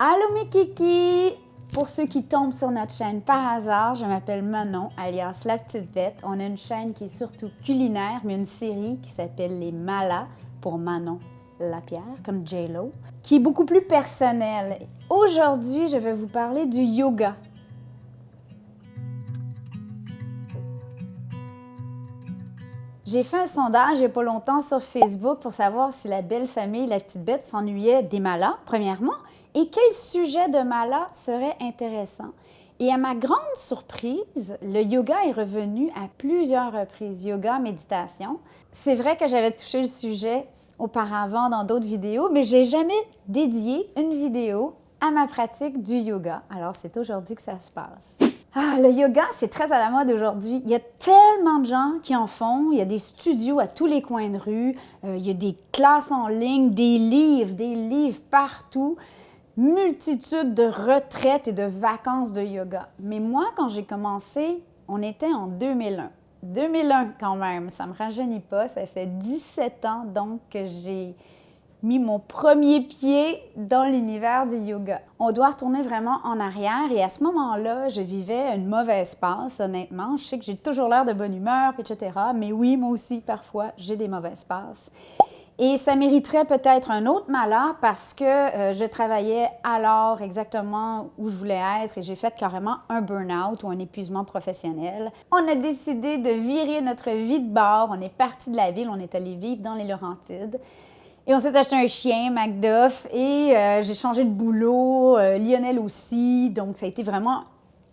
Allô mes kikis! Pour ceux qui tombent sur notre chaîne par hasard, je m'appelle Manon, alias La Petite Bête. On a une chaîne qui est surtout culinaire, mais une série qui s'appelle Les Malas, pour Manon Lapierre, comme J-Lo, qui est beaucoup plus personnelle. Aujourd'hui, je vais vous parler du yoga. J'ai fait un sondage il n'y a pas longtemps sur Facebook pour savoir si la belle famille La Petite Bête s'ennuyait des malas, premièrement, et quel sujet de malas serait intéressant. Et à ma grande surprise, le yoga est revenu à plusieurs reprises, yoga, méditation. C'est vrai que j'avais touché le sujet auparavant dans d'autres vidéos, mais je n'ai jamais dédié une vidéo à ma pratique du yoga. Alors, c'est aujourd'hui que ça se passe. Le yoga, c'est très à la mode aujourd'hui. Il y a tellement de gens qui en font. Il y a des studios à tous les coins de rue. Il y a des classes en ligne, des livres partout. Multitude de retraites et de vacances de yoga. Mais moi, quand j'ai commencé, on était en 2001. 2001 quand même, ça ne me rajeunit pas. Ça fait 17 ans donc que j'ai mis mon premier pied dans l'univers du yoga. On doit retourner vraiment en arrière et à ce moment-là, je vivais une mauvaise passe, honnêtement. Je sais que j'ai toujours l'air de bonne humeur, etc. Mais oui, moi aussi, parfois, j'ai des mauvaises passes. Et ça mériterait peut-être un autre mala parce que je travaillais alors exactement où je voulais être et j'ai fait carrément un burn-out ou un épuisement professionnel. On a décidé de virer notre vie de bord. On est parti de la ville, on est allé vivre dans les Laurentides. Et on s'est acheté un chien, Macduff, et j'ai changé de boulot, Lionel aussi, donc ça a été vraiment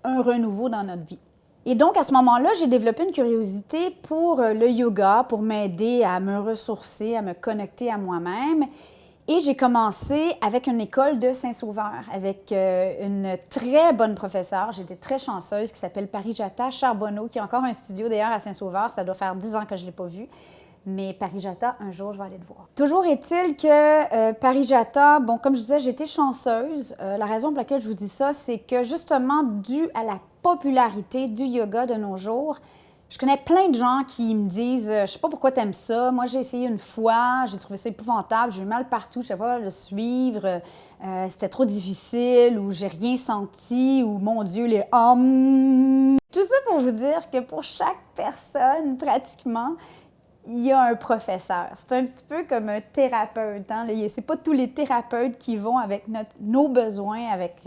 un renouveau dans notre vie. Et donc, à ce moment-là, j'ai développé une curiosité pour le yoga, pour m'aider à me ressourcer, à me connecter à moi-même. Et j'ai commencé avec une école de Saint-Sauveur, avec une très bonne professeure, j'étais très chanceuse, qui s'appelle Parijata Charbonneau, qui a encore un studio d'ailleurs à Saint-Sauveur, ça doit faire 10 ans que je ne l'ai pas vu. Mais Parijata, un jour, je vais aller le voir. Toujours est-il que Parijata, bon, comme je disais, j'étais chanceuse. La raison pour laquelle je vous dis ça, c'est que justement, dû à la popularité du yoga de nos jours, je connais plein de gens qui me disent « Je sais pas pourquoi tu aimes ça. Moi, j'ai essayé une fois, j'ai trouvé ça épouvantable, j'ai eu mal partout, je ne sais pas le suivre, c'était trop difficile, ou j'ai rien senti, ou mon Dieu, les hum... » Tout ça pour vous dire que pour chaque personne, pratiquement, il y a un professeur. C'est un petit peu comme un thérapeute. Hein? Ce n'est pas tous les thérapeutes qui vont avec nos besoins, avec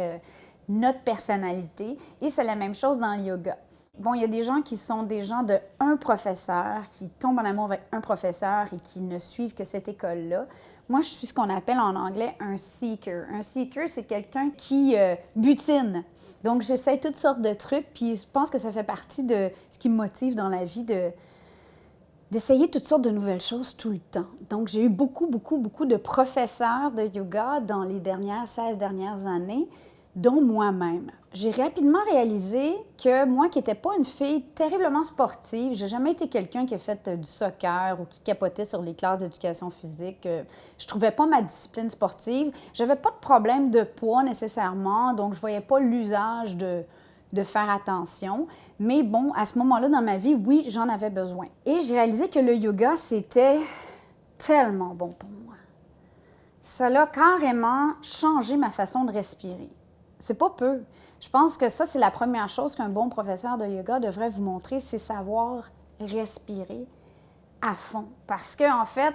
notre personnalité. Et c'est la même chose dans le yoga. Bon, il y a des gens qui sont des gens de un professeur, qui tombent en amour avec un professeur et qui ne suivent que cette école-là. Moi, je suis ce qu'on appelle en anglais un seeker. Un seeker, c'est quelqu'un qui butine. Donc, j'essaie toutes sortes de trucs, puis je pense que ça fait partie de ce qui me motive dans la vie d'essayer toutes sortes de nouvelles choses tout le temps. Donc, j'ai eu beaucoup de professeurs de yoga dans les 16 dernières années, dont moi-même. J'ai rapidement réalisé que moi, qui n'étais pas une fille terriblement sportive, j'ai jamais été quelqu'un qui a fait du soccer ou qui capotait sur les classes d'éducation physique. Je trouvais pas ma discipline sportive. J'avais pas de problème de poids nécessairement, donc je voyais pas l'usage de faire attention. Mais bon, à ce moment-là dans ma vie, oui, j'en avais besoin. Et j'ai réalisé que le yoga, c'était tellement bon pour moi. Ça a carrément changé ma façon de respirer. C'est pas peu. Je pense que ça, c'est la première chose qu'un bon professeur de yoga devrait vous montrer, c'est savoir respirer à fond. Parce qu'en fait,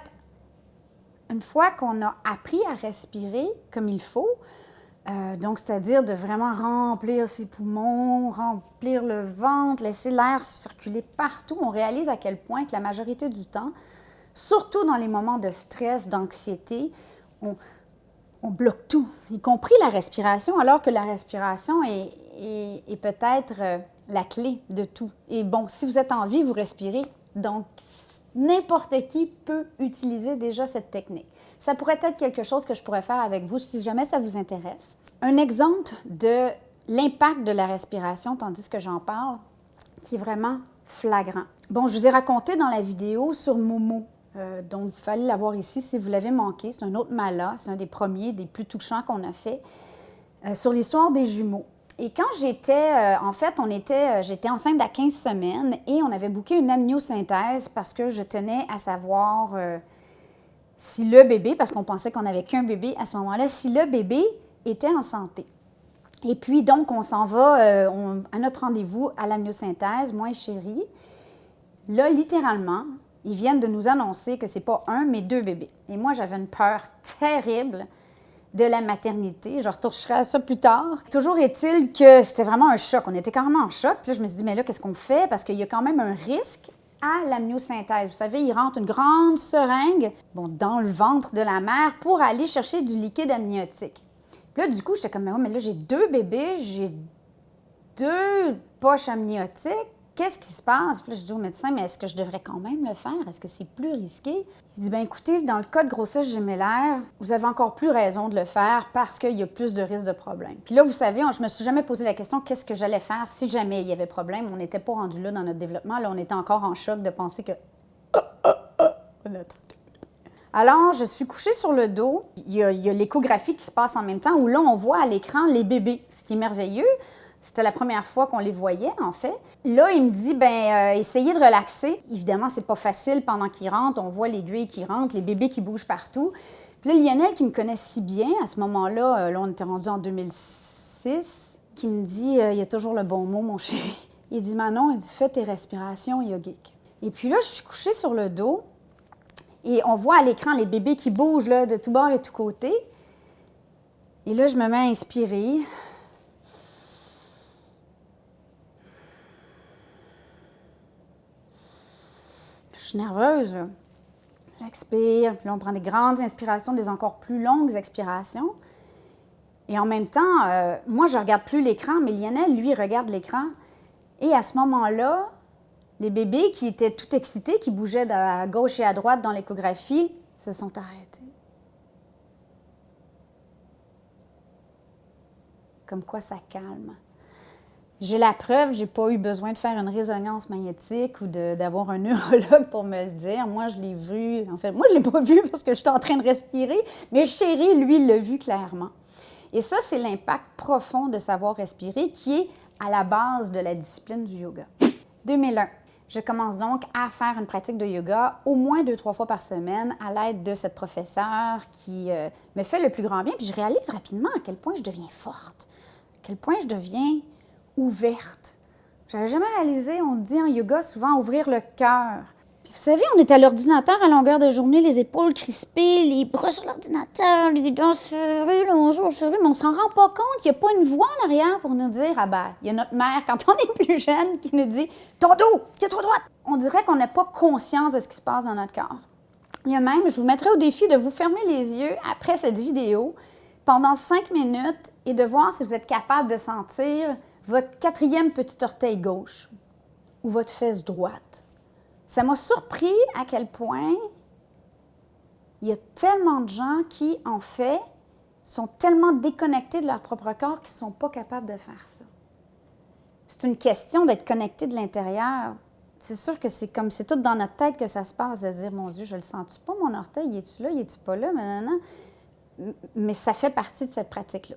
une fois qu'on a appris à respirer comme il faut, donc, c'est-à-dire de vraiment remplir ses poumons, remplir le ventre, laisser l'air circuler partout. On réalise à quel point que la majorité du temps, surtout dans les moments de stress, d'anxiété, on bloque tout, y compris la respiration, alors que la respiration est peut-être la clé de tout. Et bon, si vous êtes en vie, vous respirez. Donc, n'importe qui peut utiliser déjà cette technique. Ça pourrait être quelque chose que je pourrais faire avec vous si jamais ça vous intéresse. Un exemple de l'impact de la respiration, tandis que j'en parle, qui est vraiment flagrant. Bon, je vous ai raconté dans la vidéo sur Momo, donc il fallait l'avoir ici si vous l'avez manqué. C'est un autre mala, c'est un des premiers, des plus touchants qu'on a fait, sur l'histoire des jumeaux. Et quand j'étais, j'étais enceinte à 15 semaines et on avait booké une amniosynthèse parce que je tenais à savoir si le bébé, parce qu'on pensait qu'on n'avait qu'un bébé à ce moment-là, si le bébé était en santé. Et puis, donc, on s'en va à notre rendez-vous à l'amniosynthèse, moi et Chérie. Là, littéralement, ils viennent de nous annoncer que c'est pas un, mais 2 bébés. Et moi, j'avais une peur terrible de la maternité. Je retoucherai à ça plus tard. Toujours est-il que c'était vraiment un choc. On était carrément en choc. Puis là, je me suis dit, mais là, qu'est-ce qu'on fait? Parce qu'il y a quand même un risque à l'amniosynthèse. Vous savez, il rentre une grande seringue dans le ventre de la mère pour aller chercher du liquide amniotique. Puis là, du coup, j'étais comme, mais là, j'ai 2 bébés, j'ai 2 poches amniotiques. Qu'est-ce qui se passe? Puis là, je dis au médecin, mais est-ce que je devrais quand même le faire? Est-ce que c'est plus risqué? Il dit, bien écoutez, dans le cas de grossesse gémellaire, vous avez encore plus raison de le faire parce qu'il y a plus de risques de problème. Puis là, vous savez, je me suis jamais posé la question, qu'est-ce que j'allais faire si jamais il y avait problème? On n'était pas rendu là dans notre développement. Là, on était encore en choc de penser que... Alors, je suis couchée sur le dos. Il y a l'échographie qui se passe en même temps où là, on voit à l'écran les bébés, ce qui est merveilleux. C'était la première fois qu'on les voyait, en fait. Là, il me dit, essayez de relaxer. Évidemment, c'est pas facile pendant qu'ils rentrent. On voit l'aiguille qui rentre, les bébés qui bougent partout. Puis là, Lionel, qui me connaît si bien, à ce moment-là, on était rendu en 2006, qui me dit, il y a toujours le bon mot, mon chéri. Il dit, Manon, il dit, fais tes respirations yogiques. Et puis là, je suis couchée sur le dos et on voit à l'écran les bébés qui bougent là, de tous bords et tous côtés. Et là, je me mets à inspirer. Je suis nerveuse, là. J'expire, puis là, on prend des grandes inspirations, des encore plus longues expirations. Et en même temps, moi, je ne regarde plus l'écran, mais Lionel, lui, regarde l'écran. Et à ce moment-là, les bébés qui étaient tout excités, qui bougeaient à gauche et à droite dans l'échographie, se sont arrêtés. Comme quoi ça calme. J'ai la preuve, j'ai pas eu besoin de faire une résonance magnétique ou d'avoir un neurologue pour me le dire. Moi, je l'ai vu. En fait, moi, je l'ai pas vu parce que j'étais en train de respirer, mais Chéri, lui, il l'a vu clairement. Et ça, c'est l'impact profond de savoir respirer qui est à la base de la discipline du yoga. 2001. Je commence donc à faire une pratique de yoga au moins 2-3 fois par semaine à l'aide de cette professeure qui me fait le plus grand bien. Puis je réalise rapidement à quel point je deviens forte, à quel point je deviens ouverte. Je n'avais jamais réalisé, on dit en yoga souvent ouvrir le cœur. Puis vous savez, on est à l'ordinateur à longueur de journée, les épaules crispées, les bras sur l'ordinateur, les dents serrées, mais on s'en rend pas compte qu'il n'y a pas une voix en arrière pour nous dire, il y a notre mère quand on est plus jeune qui nous dit, ton dos, tiens-toi droite. On dirait qu'on n'a pas conscience de ce qui se passe dans notre corps. Il y a même, je vous mettrai au défi de vous fermer les yeux après cette vidéo pendant 5 minutes et de voir si vous êtes capable de sentir votre 4e petit orteil gauche ou votre fesse droite. Ça m'a surpris à quel point il y a tellement de gens qui, en fait, sont tellement déconnectés de leur propre corps qu'ils ne sont pas capables de faire ça. C'est une question d'être connecté de l'intérieur. C'est sûr que c'est comme c'est tout dans notre tête que ça se passe, de se dire, mon Dieu, je le sens-tu pas, mon orteil, il est-tu là, il est-tu pas là, mais ça fait partie de cette pratique-là.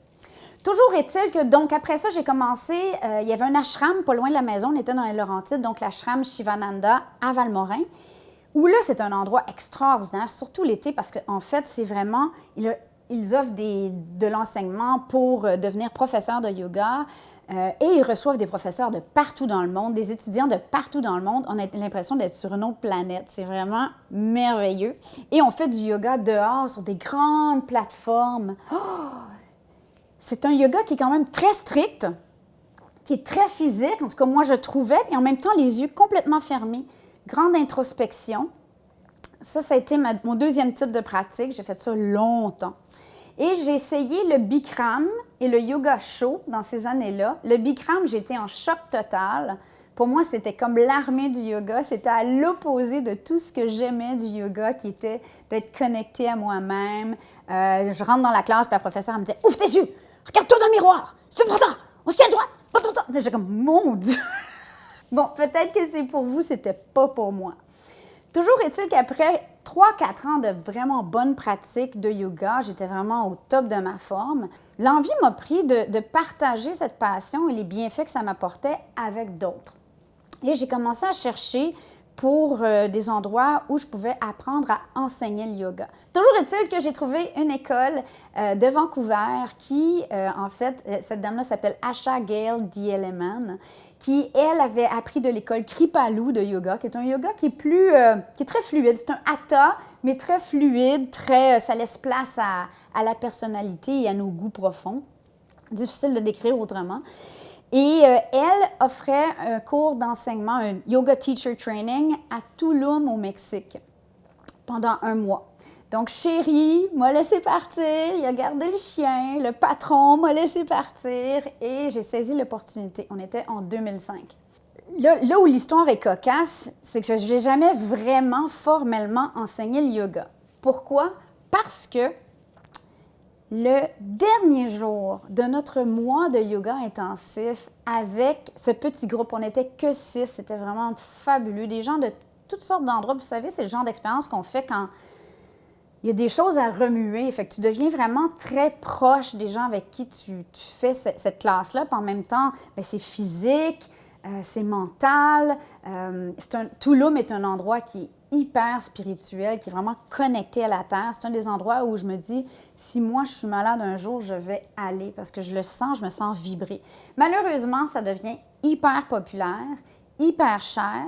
Toujours est-il que, donc, après ça, j'ai commencé, il y avait un ashram pas loin de la maison, on était dans les Laurentides, donc l'ashram Shivananda à Valmorin, où là, c'est un endroit extraordinaire, surtout l'été, parce qu'en fait, c'est vraiment, ils offrent de l'enseignement pour devenir professeur de yoga, et ils reçoivent des professeurs de partout dans le monde, des étudiants de partout dans le monde. On a l'impression d'être sur une autre planète. C'est vraiment merveilleux. Et on fait du yoga dehors, sur des grandes plateformes. Oh! C'est un yoga qui est quand même très strict, qui est très physique, en tout cas moi je trouvais, et en même temps les yeux complètement fermés, grande introspection. Ça a été mon 2e type de pratique, j'ai fait ça longtemps. Et j'ai essayé le Bikram et le yoga chaud dans ces années-là. Le Bikram, j'étais en choc total. Pour moi, c'était comme l'armée du yoga. C'était à l'opposé de tout ce que j'aimais du yoga, qui était d'être connectée à moi-même. Je rentre dans la classe, puis la professeure me dit « Ouvre tes yeux! Regarde-toi dans le miroir! C'est important! On se tient droit! » Puis j'ai comme « Mon Dieu! » Bon, peut-être que c'est pour vous, c'était pas pour moi. Toujours est-il qu'après 3-4 ans de vraiment bonne pratique de yoga, j'étais vraiment au top de ma forme, l'envie m'a pris de partager cette passion et les bienfaits que ça m'apportait avec d'autres. Et j'ai commencé à chercher pour des endroits où je pouvais apprendre à enseigner le yoga. Toujours est-il que j'ai trouvé une école de Vancouver qui, en fait, cette dame-là s'appelle Asha Gale Dieleman, qui, elle, avait appris de l'école Kripalu de yoga, qui est un yoga qui est très fluide. C'est un hatha, mais très fluide, ça laisse place à la personnalité et à nos goûts profonds. Difficile de décrire autrement. Et elle offrait un cours d'enseignement, un Yoga Teacher Training à Tulum, au Mexique, pendant 1 mois. Donc, Chéri m'a laissé partir, il a gardé le chien, le patron m'a laissé partir et j'ai saisi l'opportunité. On était en 2005. Là où l'histoire est cocasse, c'est que je n'ai jamais vraiment formellement enseigné le yoga. Pourquoi? Parce que le dernier jour de notre mois de yoga intensif avec ce petit groupe, on n'était que 6, c'était vraiment fabuleux. Des gens de toutes sortes d'endroits. Vous savez, c'est le genre d'expérience qu'on fait quand il y a des choses à remuer. Fait que tu deviens vraiment très proche des gens avec qui tu fais cette classe-là. Puis en même temps, bien, c'est physique, c'est mental. Tulum est un endroit qui est hyper spirituel, qui est vraiment connecté à la terre. C'est un des endroits où je me dis, si moi je suis malade un jour, je vais aller parce que je le sens, je me sens vibrer. Malheureusement, ça devient hyper populaire, hyper cher,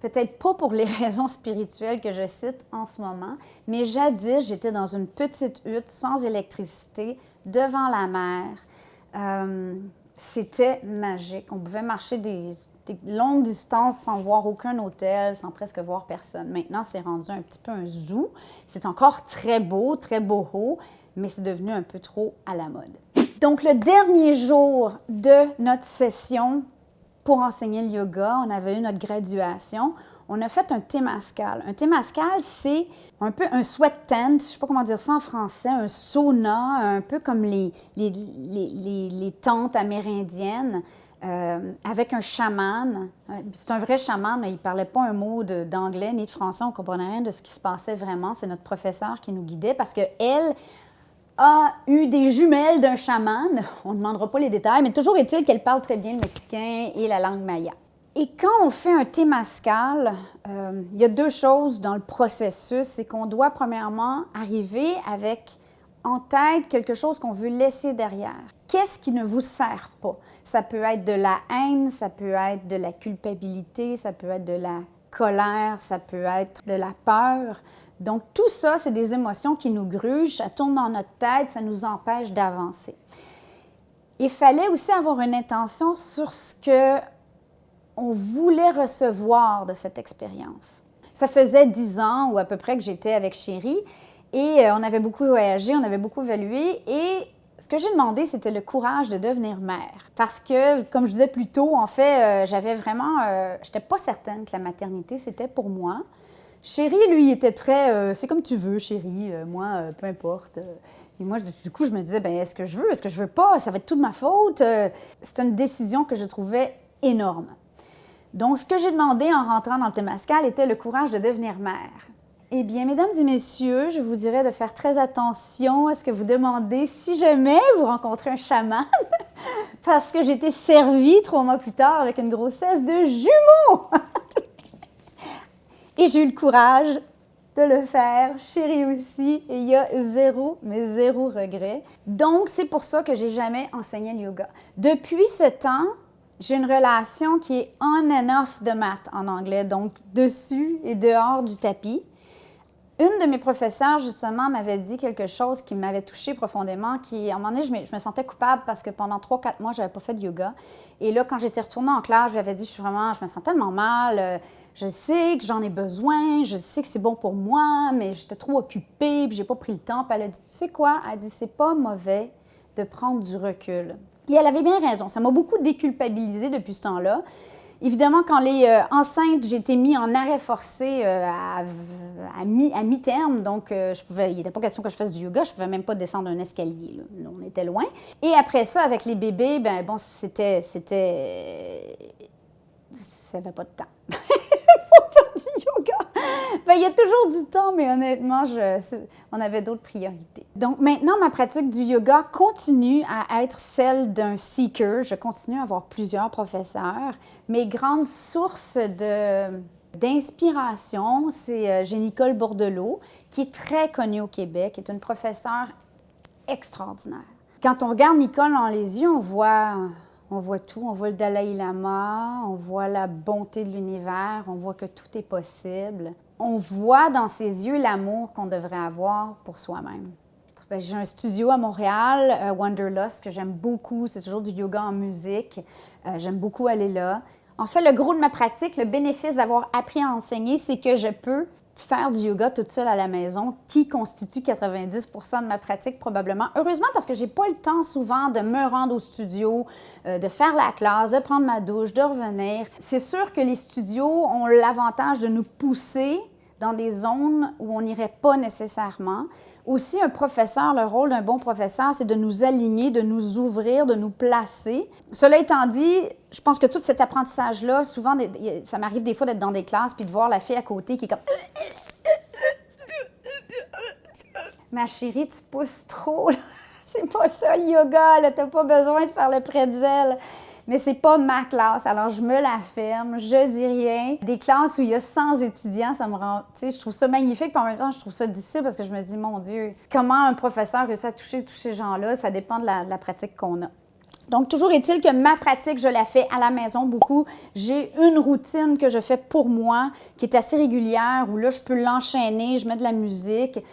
peut-être pas pour les raisons spirituelles que je cite en ce moment, mais jadis, j'étais dans une petite hutte sans électricité, devant la mer. C'était magique. On pouvait marcher des longues distances sans voir aucun hôtel, sans presque voir personne. Maintenant, c'est rendu un petit peu un zoo. C'est encore très boho, mais c'est devenu un peu trop à la mode. Donc, le dernier jour de notre session pour enseigner le yoga, on avait eu notre graduation. On a fait un temazcal. Un temazcal, c'est un peu un sweat tent, je ne sais pas comment dire ça en français, un sauna, un peu comme les tentes amérindiennes, avec un chaman. C'est un vrai chaman, il ne parlait pas un mot d'anglais ni de français, on ne comprenait rien de ce qui se passait vraiment. C'est notre professeur qui nous guidait parce qu'elle a eu des jumelles d'un chaman. On ne demandera pas les détails, mais toujours est-il qu'elle parle très bien le mexicain et la langue maya. Et quand on fait un temazcal, il y a 2 choses dans le processus. C'est qu'on doit premièrement arriver avec en tête quelque chose qu'on veut laisser derrière. Qu'est-ce qui ne vous sert pas? Ça peut être de la haine, ça peut être de la culpabilité, ça peut être de la colère, ça peut être de la peur. Donc tout ça, c'est des émotions qui nous grugent, ça tourne dans notre tête, ça nous empêche d'avancer. Il fallait aussi avoir une intention sur ce que on voulait recevoir de cette expérience. Ça faisait 10 ans ou à peu près que j'étais avec Chéri et on avait beaucoup voyagé, on avait beaucoup évalué et ce que j'ai demandé, c'était le courage de devenir mère. Parce que, comme je disais plus tôt, en fait, j'avais vraiment... j'étais pas certaine que la maternité, c'était pour moi. Chéri, lui, était très... c'est comme tu veux, Chéri, moi, peu importe. Et moi, du coup, je me disais, bien, est-ce que je veux pas? Ça va être toute ma faute. C'est une décision que je trouvais énorme. Donc, ce que j'ai demandé en rentrant dans le temazcal était le courage de devenir mère. Eh bien, mesdames et messieurs, je vous dirais de faire très attention à ce que vous demandez si jamais vous rencontrez un chaman, parce que j'ai été servie 3 mois plus tard avec une grossesse de jumeaux. Et j'ai eu le courage de le faire, Chéri aussi, et il y a 0 regret. Donc, c'est pour ça que j'ai jamais enseigné le yoga. Depuis ce temps, j'ai une relation qui est on and off the mat en anglais, donc dessus et dehors du tapis. Une de mes professeurs, justement, m'avait dit quelque chose qui m'avait touchée profondément, qui, à un moment donné, je me sentais coupable parce que pendant 3-4 mois, je n'avais pas fait de yoga. Et là, quand j'étais retournée en classe, je lui avais dit, je me sens tellement mal, je sais que j'en ai besoin, je sais que c'est bon pour moi, mais j'étais trop occupée, puis j'ai pas pris le temps. Puis elle a dit, tu sais quoi? Elle a dit, c'est pas mauvais de prendre du recul. Et elle avait bien raison. Ça m'a beaucoup déculpabilisée depuis ce temps-là. Évidemment, quand elle est enceinte, j'ai été mise en arrêt forcé à mi-terme. Donc, il n'était pas question que je fasse du yoga. Je ne pouvais même pas descendre un escalier. Là, on était loin. Et après ça, avec les bébés, ça n'avait pas de temps. Pour faire du yoga. Il y a toujours du temps, mais honnêtement, on avait d'autres priorités. Donc maintenant, ma pratique du yoga continue à être celle d'un seeker. Je continue à avoir plusieurs professeurs. Mes grandes sources d'inspiration, j'ai Nicole Bordelot, qui est très connue au Québec, qui est une professeure extraordinaire. Quand on regarde Nicole dans les yeux, on voit tout. On voit le Dalai Lama, on voit la bonté de l'univers, on voit que tout est possible. On voit dans ses yeux l'amour qu'on devrait avoir pour soi-même. J'ai un studio à Montréal, Wanderlust, que j'aime beaucoup. C'est toujours du yoga en musique. J'aime beaucoup aller là. En fait, le gros de ma pratique, le bénéfice d'avoir appris à enseigner, c'est que je peux faire du yoga toute seule à la maison, qui constitue 90 % de ma pratique probablement. Heureusement, parce que j'ai pas le temps souvent de me rendre au studio, de faire la classe, de prendre ma douche, de revenir. C'est sûr que les studios ont l'avantage de nous pousser dans des zones où on n'irait pas nécessairement. Aussi, un professeur, le rôle d'un bon professeur, c'est de nous aligner, de nous ouvrir, de nous placer. Cela étant dit, je pense que tout cet apprentissage-là, souvent, ça m'arrive des fois d'être dans des classes puis de voir la fille à côté qui est comme... Ma chérie, tu pousses trop, là. C'est pas ça le yoga, là. T'as pas besoin de faire le pretzel. Mais c'est pas ma classe, alors je me la ferme, je dis rien. Des classes où il y a 100 étudiants, ça me rend... Tu sais, je trouve ça magnifique, puis en même temps, je trouve ça difficile parce que je me dis, mon Dieu, comment un professeur réussit à toucher tous ces gens-là? Ça dépend de la pratique qu'on a. Donc, toujours est-il que ma pratique, je la fais à la maison beaucoup. J'ai une routine que je fais pour moi, qui est assez régulière, où là, je peux l'enchaîner, je mets de la musique.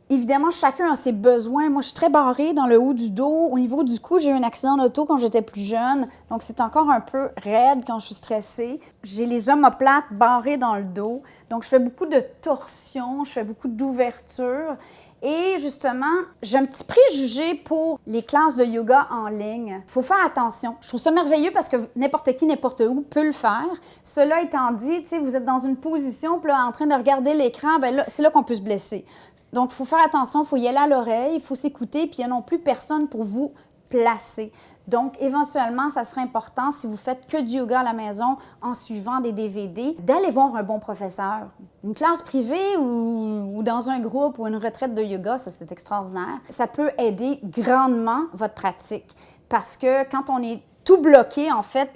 Évidemment, chacun a ses besoins. Moi, je suis très barrée dans le haut du dos. Au niveau du cou, j'ai eu un accident d'auto quand j'étais plus jeune, donc c'est encore un peu raide quand je suis stressée. J'ai les omoplates barrées dans le dos, donc je fais beaucoup de torsions, je fais beaucoup d'ouverture. Et justement, j'ai un petit préjugé pour les classes de yoga en ligne. Il faut faire attention. Je trouve ça merveilleux parce que n'importe qui, n'importe où peut le faire. Cela étant dit, tu sais, vous êtes dans une position, puis là, en train de regarder l'écran, bien là, c'est là qu'on peut se blesser. Donc, il faut faire attention, il faut y aller à l'oreille, il faut s'écouter, puis il n'y a non plus personne pour vous placer. Donc, éventuellement, ça serait important, si vous faites que du yoga à la maison en suivant des DVD, d'aller voir un bon professeur. Une classe privée ou dans un groupe ou une retraite de yoga, ça, c'est extraordinaire. Ça peut aider grandement votre pratique parce que quand on est tout bloqué, en fait,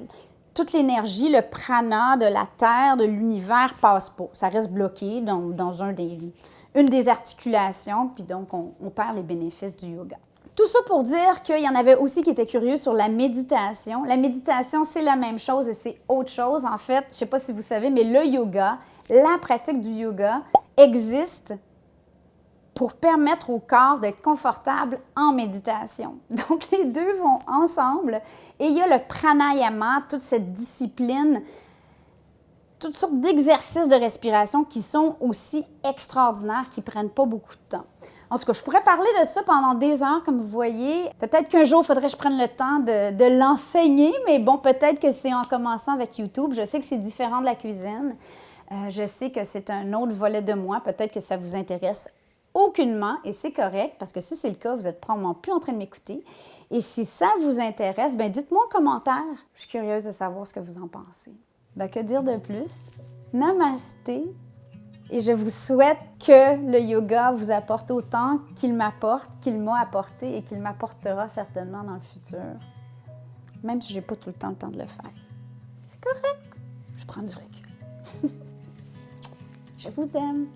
toute l'énergie, le prana de la terre, de l'univers passe pas. Ça reste bloqué dans une des articulations, puis donc on perd les bénéfices du yoga. Tout ça pour dire qu'il y en avait aussi qui étaient curieux sur la méditation. La méditation, c'est la même chose et c'est autre chose. En fait, je ne sais pas si vous savez, mais le yoga, la pratique du yoga existe pour permettre au corps d'être confortable en méditation. Donc, les deux vont ensemble. Et il y a le pranayama, toute cette discipline, toutes sortes d'exercices de respiration qui sont aussi extraordinaires, qui ne prennent pas beaucoup de temps. En tout cas, je pourrais parler de ça pendant des heures, comme vous voyez. Peut-être qu'un jour, il faudrait que je prenne le temps de l'enseigner, mais bon, peut-être que c'est en commençant avec YouTube. Je sais que c'est différent de la cuisine. Je sais que c'est un autre volet de moi. Peut-être que ça vous intéresse aucunement, et c'est correct, parce que si c'est le cas, vous êtes probablement plus en train de m'écouter. Et si ça vous intéresse, bien, dites-moi en commentaire. Je suis curieuse de savoir ce que vous en pensez. Bien, que dire de plus? Namasté! Et je vous souhaite que le yoga vous apporte autant qu'il m'apporte, qu'il m'a apporté et qu'il m'apportera certainement dans le futur. Même si je n'ai pas tout le temps de le faire. C'est correct. Je prends du recul. Je vous aime.